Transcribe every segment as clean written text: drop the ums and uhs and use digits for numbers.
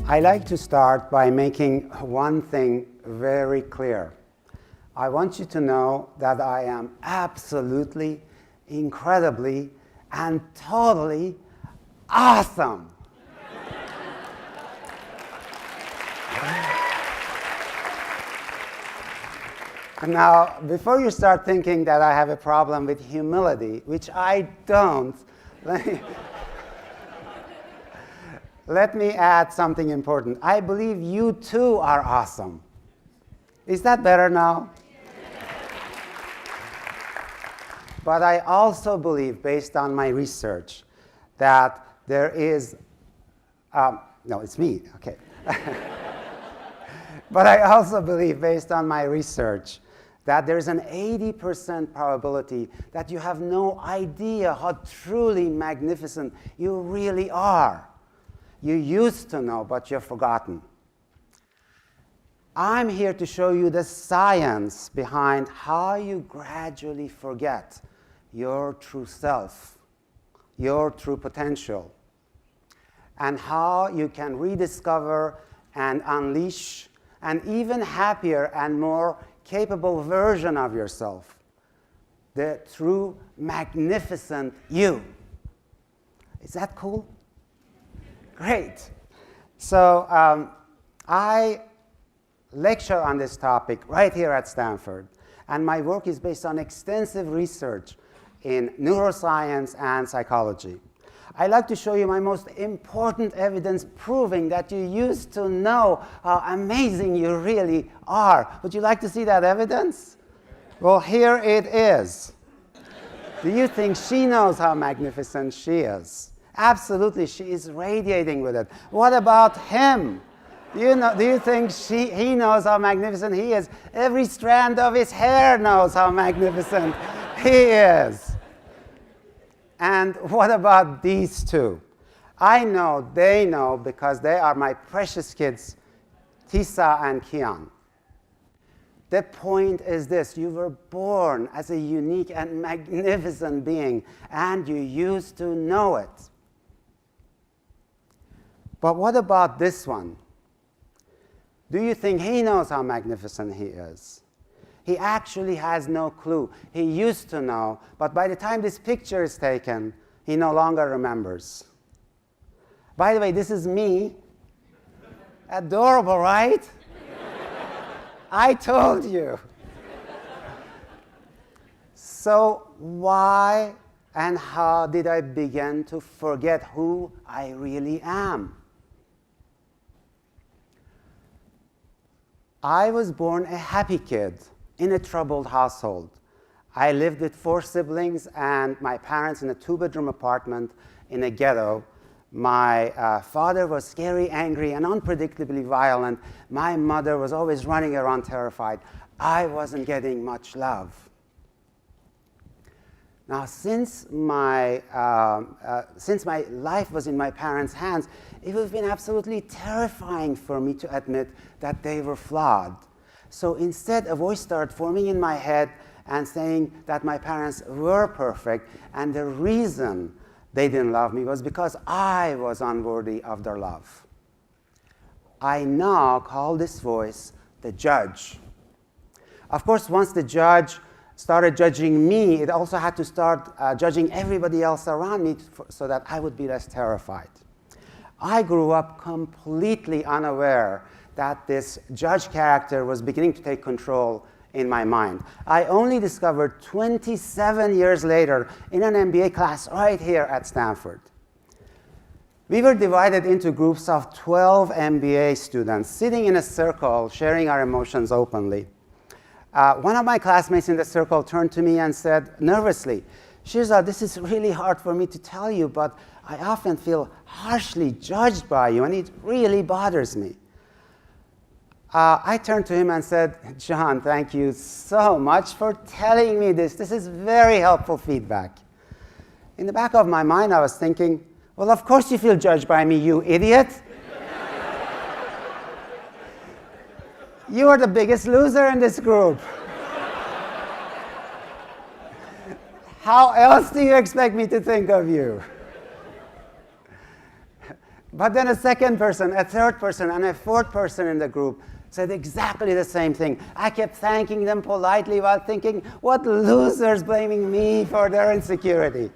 I like to start by making one thing very clear. I want you to know that I am absolutely, incredibly, and totally awesome. Now, before you start thinking that I have a problem with humility, which I don't, let me add something important. I believe you too are awesome. Is that better now? But I also believe, based on my research, that there is, no, it's me, okay. But I also believe, based on my research, that there's an 80% probability that you have no idea how truly magnificent you really are. You used to know, but you've forgotten. I'm here to show you the science behind how you gradually forget your true self, your true potential, and how you can rediscover and unleash an even happier and more capable version of yourself, the true magnificent you. Is that cool? Great. So I lecture on this topic right here at Stanford, and my work is based on extensive research in neuroscience and psychology. I like to show you my most important evidence proving that you used to know how amazing you really are. Would you like to see that evidence? Well, here it is. Do you think she knows how magnificent she is? Absolutely, she is radiating with it. What about him? Do you think he knows how magnificent he is? Every strand of his hair knows how magnificent he is. And what about these two? I know they know because they are my precious kids, Tisa and Kian. The point is this: you were born as a unique and magnificent being, and you used to know it. But what about this one? Do you think he knows how magnificent he is? He actually has no clue. He used to know, but by the time this picture is taken, he no longer remembers. By the way, this is me. Adorable, right? I told you. So why and how did I begin to forget who I really am? I was born a happy kid in a troubled household. I lived with 4 siblings and my parents in a 2-bedroom apartment in a ghetto. My father was scary, angry, and unpredictably violent. My mother was always running around terrified. I wasn't getting much love. Now, since my life was in my parents' hands, it would have been absolutely terrifying for me to admit that they were flawed. So instead, a voice started forming in my head and saying that my parents were perfect, and the reason they didn't love me was because I was unworthy of their love. I now call this voice the judge. Of course, once the judge started judging me, it also had to start judging everybody else around me so that I would be less terrified. I grew up completely unaware that this judge character was beginning to take control in my mind. I only discovered 27 years later in an MBA class right here at Stanford. We were divided into groups of 12 MBA students sitting in a circle, sharing our emotions openly. One of my classmates in the circle turned to me and said nervously, "Shirzad, this is really hard for me to tell you, but I often feel harshly judged by you, and it really bothers me." I turned to him and said, "John, thank you so much for telling me this. This is very helpful feedback." In the back of my mind, I was thinking, well, of course you feel judged by me, you idiot. You are the biggest loser in this group. How else do you expect me to think of you? But then a second person, a third person, and a fourth person in the group said exactly the same thing. I kept thanking them politely while thinking, what losers blaming me for their insecurity.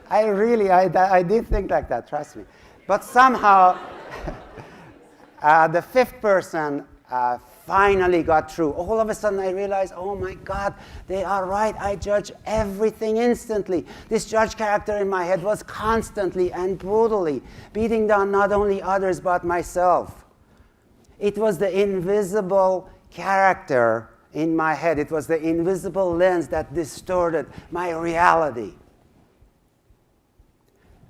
I did think like that, trust me. But somehow, the fifth person finally got through. All of a sudden I realized, oh my God, they are right. I judge everything instantly. This judge character in my head was constantly and brutally beating down not only others but myself. It was the invisible character in my head. It was the invisible lens that distorted my reality.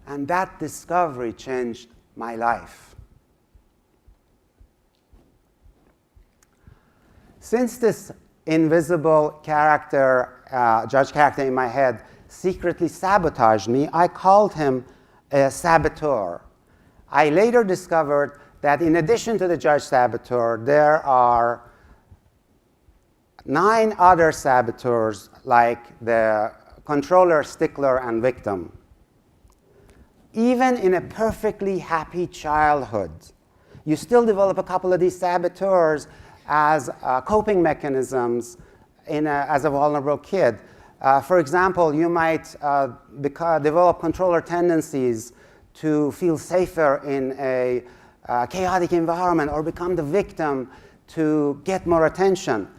And that discovery changed my life. Since this invisible character, judge character in my head, secretly sabotaged me, I called him a saboteur. I later discovered that in addition to the judge saboteur, there are 9 other saboteurs, like the controller, stickler, and victim. Even in a perfectly happy childhood, you still develop a couple of these saboteurs as coping mechanisms as a vulnerable kid. For example, you might develop controller tendencies to feel safer in a chaotic environment, or become the victim to get more attention.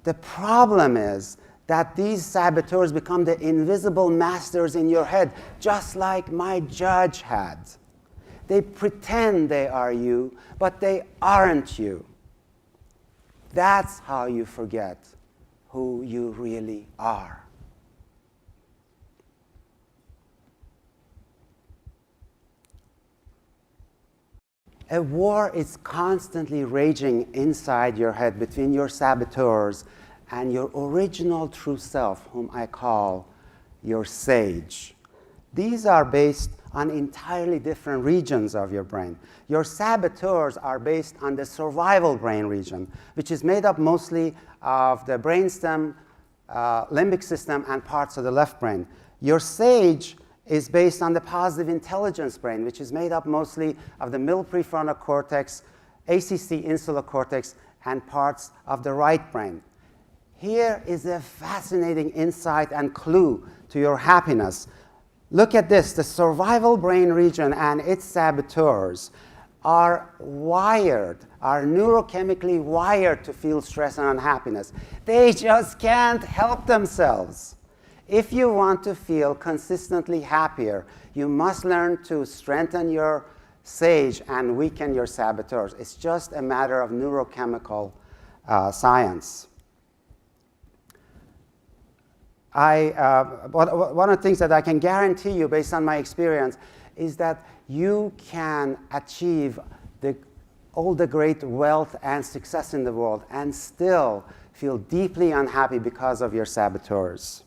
The problem is that these saboteurs become the invisible masters in your head, just like my judge had. They pretend they are you, but they aren't you. That's how you forget who you really are. A war is constantly raging inside your head between your saboteurs and your original true self, whom I call your sage. These are based on entirely different regions of your brain. Your saboteurs are based on the survival brain region, which is made up mostly of the brainstem, limbic system, and parts of the left brain. Your sage is based on the positive intelligence brain, which is made up mostly of the middle prefrontal cortex, ACC insular cortex, and parts of the right brain. Here is a fascinating insight and clue to your happiness. Look at this. The survival brain region and its saboteurs are neurochemically wired to feel stress and unhappiness. They just can't help themselves. If you want to feel consistently happier, you must learn to strengthen your sage and weaken your saboteurs. It's just a matter of neurochemical science. One of the things that I can guarantee you based on my experience is that you can achieve all the great wealth and success in the world and still feel deeply unhappy because of your saboteurs.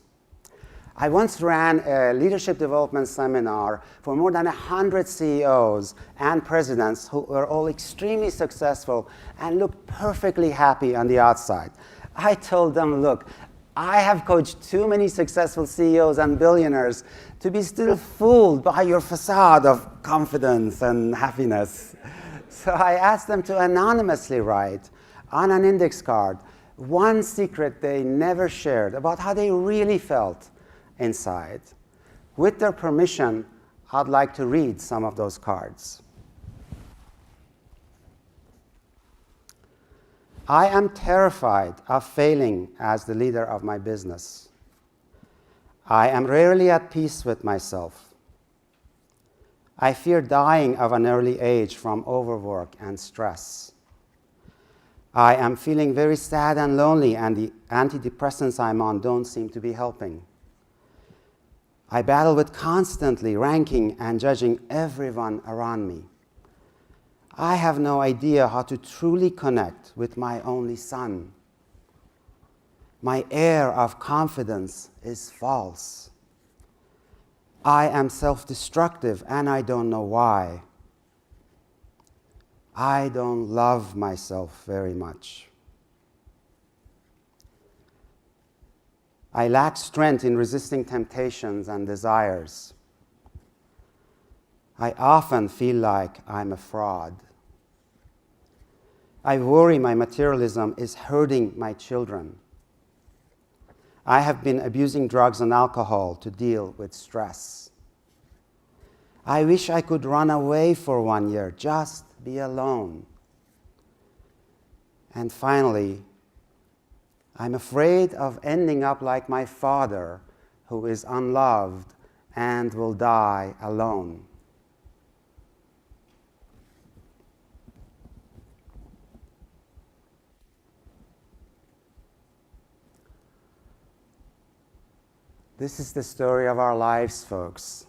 I once ran a leadership development seminar for more than 100 CEOs and presidents who were all extremely successful and looked perfectly happy on the outside. I told them, look, I have coached too many successful CEOs and billionaires to be still fooled by your facade of confidence and happiness. So I asked them to anonymously write on an index card one secret they never shared about how they really felt inside. With their permission, I'd like to read some of those cards. I am terrified of failing as the leader of my business. I am rarely at peace with myself. I fear dying of an early age from overwork and stress. I am feeling very sad and lonely, and the antidepressants I'm on don't seem to be helping. I battle with constantly ranking and judging everyone around me. I have no idea how to truly connect with my only son. My air of confidence is false. I am self-destructive and I don't know why. I don't love myself very much. I lack strength in resisting temptations and desires. I often feel like I'm a fraud. I worry my materialism is hurting my children. I have been abusing drugs and alcohol to deal with stress. I wish I could run away for 1 year, just be alone. And finally, I'm afraid of ending up like my father, who is unloved and will die alone. This is the story of our lives, folks.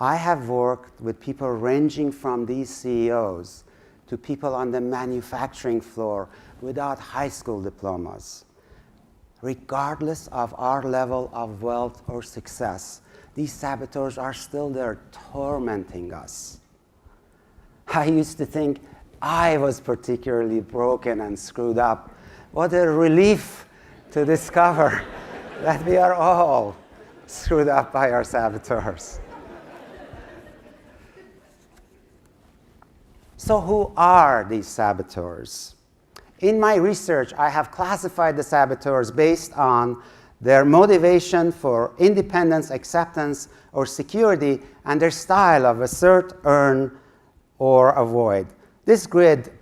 I have worked with people ranging from these CEOs to people on the manufacturing floor without high school diplomas. Regardless of our level of wealth or success, these saboteurs are still there tormenting us. I used to think I was particularly broken and screwed up. What a relief to discover that we are all screwed up by our saboteurs. So who are these saboteurs? In my research, I have classified the saboteurs based on their motivation for independence, acceptance, or security, and their style of assert, earn, or avoid. This grid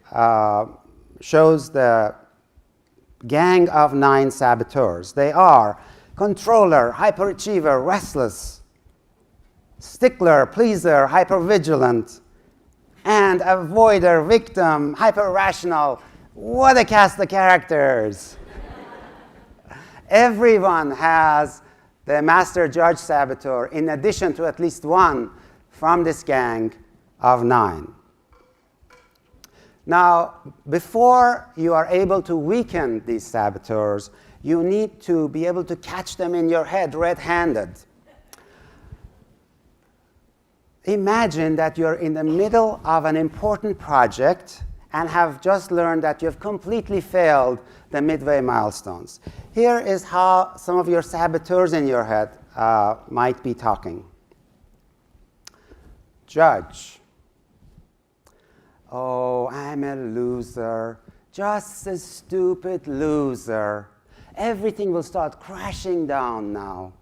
shows the gang of 9 saboteurs. They are controller, hyperachiever, restless, stickler, pleaser, hypervigilant, and avoider, victim, hyper-rational. What a cast of characters. Everyone has the master judge saboteur in addition to at least one from this gang of 9. Now, before you are able to weaken these saboteurs, you need to be able to catch them in your head red-handed. Imagine that you're in the middle of an important project and have just learned that you've completely failed the midway milestones. Here is how some of your saboteurs in your head might be talking. Judge. Oh, I'm a loser, just a stupid loser. Everything will start crashing down now.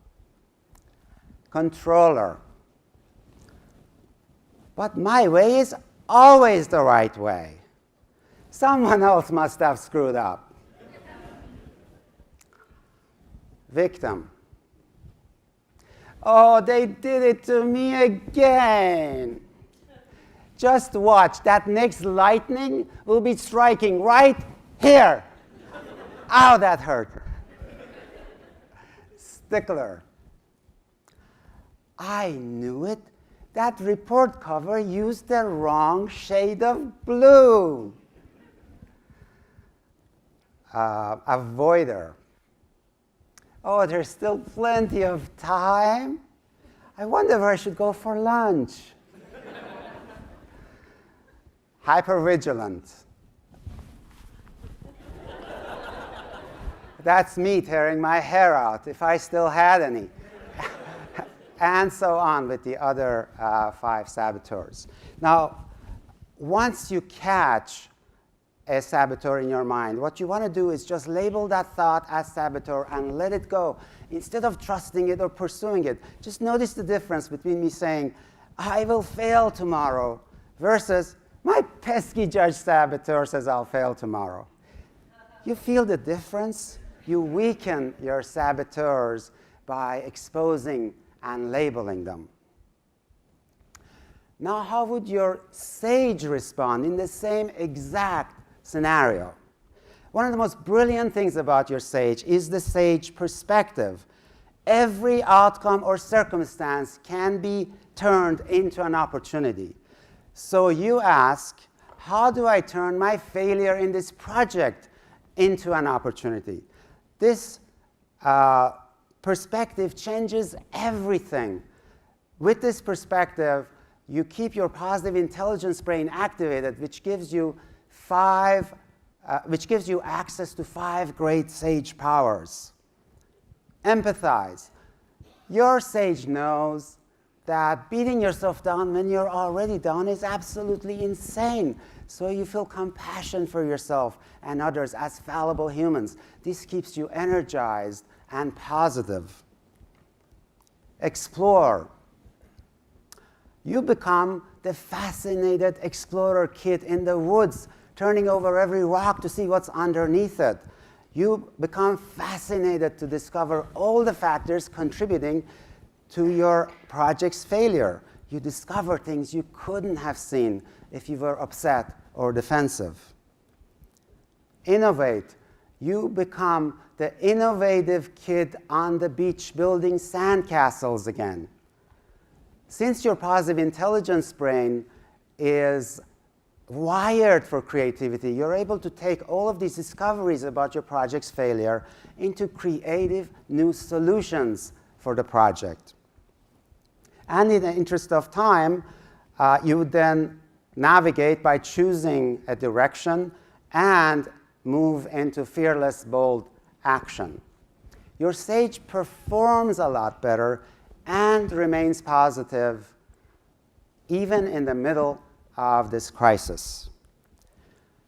Controller. But my way is always the right way. Someone else must have screwed up. Victim. Oh, they did it to me again. Just watch, that next lightning will be striking right here. Ow, that hurt. Stickler. I knew it. That report cover used the wrong shade of blue. Avoider. Oh, there's still plenty of time. I wonder where I should go for lunch. Hypervigilant. That's me tearing my hair out, if I still had any. And so on with the other 5 saboteurs. Now, once you catch a saboteur in your mind, what you want to do is just label that thought as saboteur and let it go. Instead of trusting it or pursuing it, just notice the difference between me saying, I will fail tomorrow, versus my pesky judge saboteur says I'll fail tomorrow. You feel the difference? You weaken your saboteurs by exposing and labeling them. Now, how would your sage respond in the same exact scenario? One of the most brilliant things about your sage is the sage perspective. Every outcome or circumstance can be turned into an opportunity. So you ask, how do I turn my failure in this project into an opportunity? This perspective changes everything. With this perspective, you keep your positive intelligence brain activated, which gives you access to 5 great sage powers. Empathize. Your sage knows that beating yourself down when you're already down is absolutely insane. So you feel compassion for yourself and others as fallible humans. This keeps you energized and positive. Explore. You become the fascinated explorer kid in the woods, turning over every rock to see what's underneath it. You become fascinated to discover all the factors contributing to your project's failure. You discover things you couldn't have seen if you were upset or defensive. Innovate. You become the innovative kid on the beach building sandcastles again. Since your positive intelligence brain is wired for creativity, you're able to take all of these discoveries about your project's failure into creative new solutions for the project. And in the interest of time, you would then navigate by choosing a direction and move into fearless, bold action. Your sage performs a lot better and remains positive even in the middle of this crisis.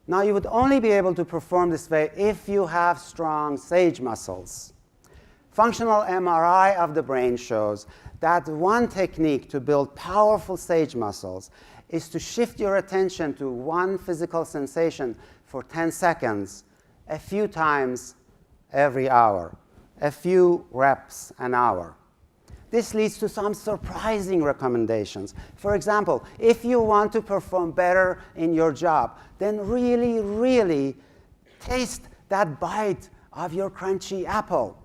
Now, you would only be able to perform this way if you have strong sage muscles. Functional MRI of the brain shows that one technique to build powerful sage muscles is to shift your attention to one physical sensation for 10 seconds, a few times every hour, a few reps an hour. This leads to some surprising recommendations. For example, if you want to perform better in your job, then really, really taste that bite of your crunchy apple.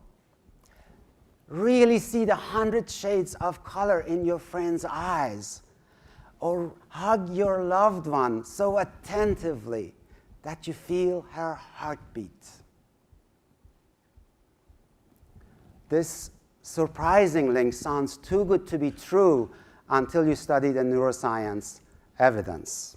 Really see the 100 shades of color in your friend's eyes. Or hug your loved one so attentively that you feel her heartbeat. This surprising link sounds too good to be true until you study the neuroscience evidence.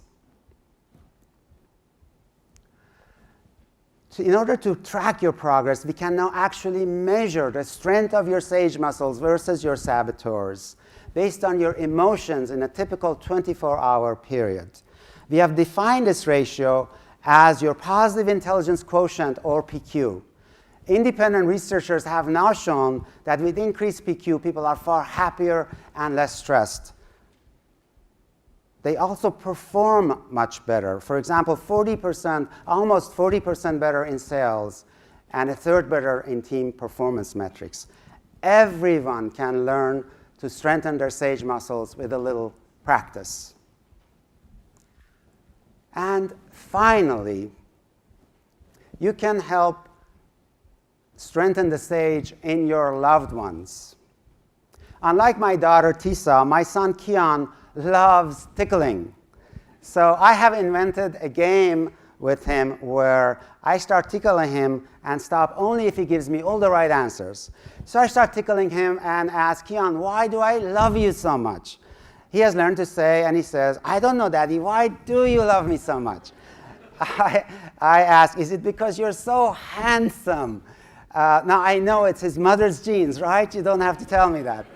In order to track your progress, we can now actually measure the strength of your sage muscles versus your saboteurs based on your emotions in a typical 24-hour period. We have defined this ratio as your positive intelligence quotient, or PQ. Independent researchers have now shown that with increased PQ, people are far happier and less stressed. They also perform much better. For example, 40%, almost 40% better in sales, and a third better in team performance metrics. Everyone can learn to strengthen their sage muscles with a little practice. And finally, you can help strengthen the sage in your loved ones. Unlike my daughter Tisa, my son Kian loves tickling. So I have invented a game with him where I start tickling him and stop only if he gives me all the right answers. So I start tickling him and ask Kian, why do I love you so much? He has learned to say, and he says, I don't know, Daddy, why do you love me so much? I ask, is it because you're so handsome? Now I know it's his mother's genes, right? You don't have to tell me that.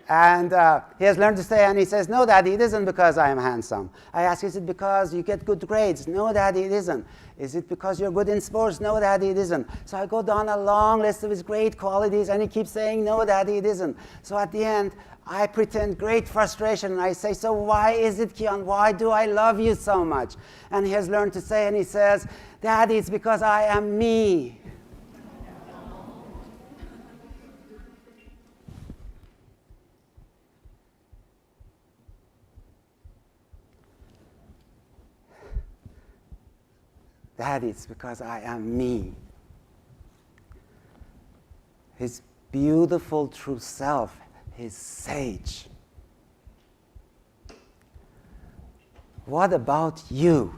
And he has learned to say, and he says, no, Daddy, it isn't because I am handsome. I ask, is it because you get good grades? No, Daddy, it isn't. Is it because you're good in sports? No, Daddy, it isn't. So I go down a long list of his great qualities, and he keeps saying, no, Daddy, it isn't. So at the end, I pretend great frustration, and I say, so why is it, Kian? Why do I love you so much? And he has learned to say, and he says, Daddy, it's because I am me. Daddy, it's because I am me. His beautiful true self, his sage. What about you?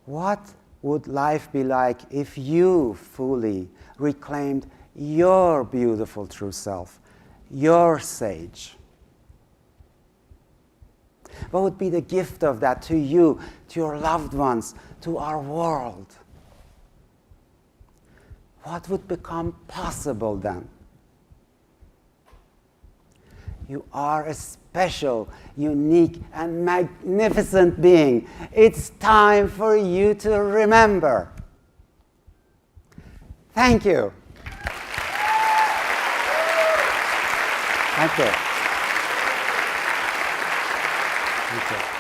What would life be like if you fully reclaimed your beautiful true self, your sage? What would be the gift of that to you, to your loved ones, to our world? what would become possible then? You are a special, unique, and magnificent being. It's time for you to remember. Thank you. Thank you. Thank you.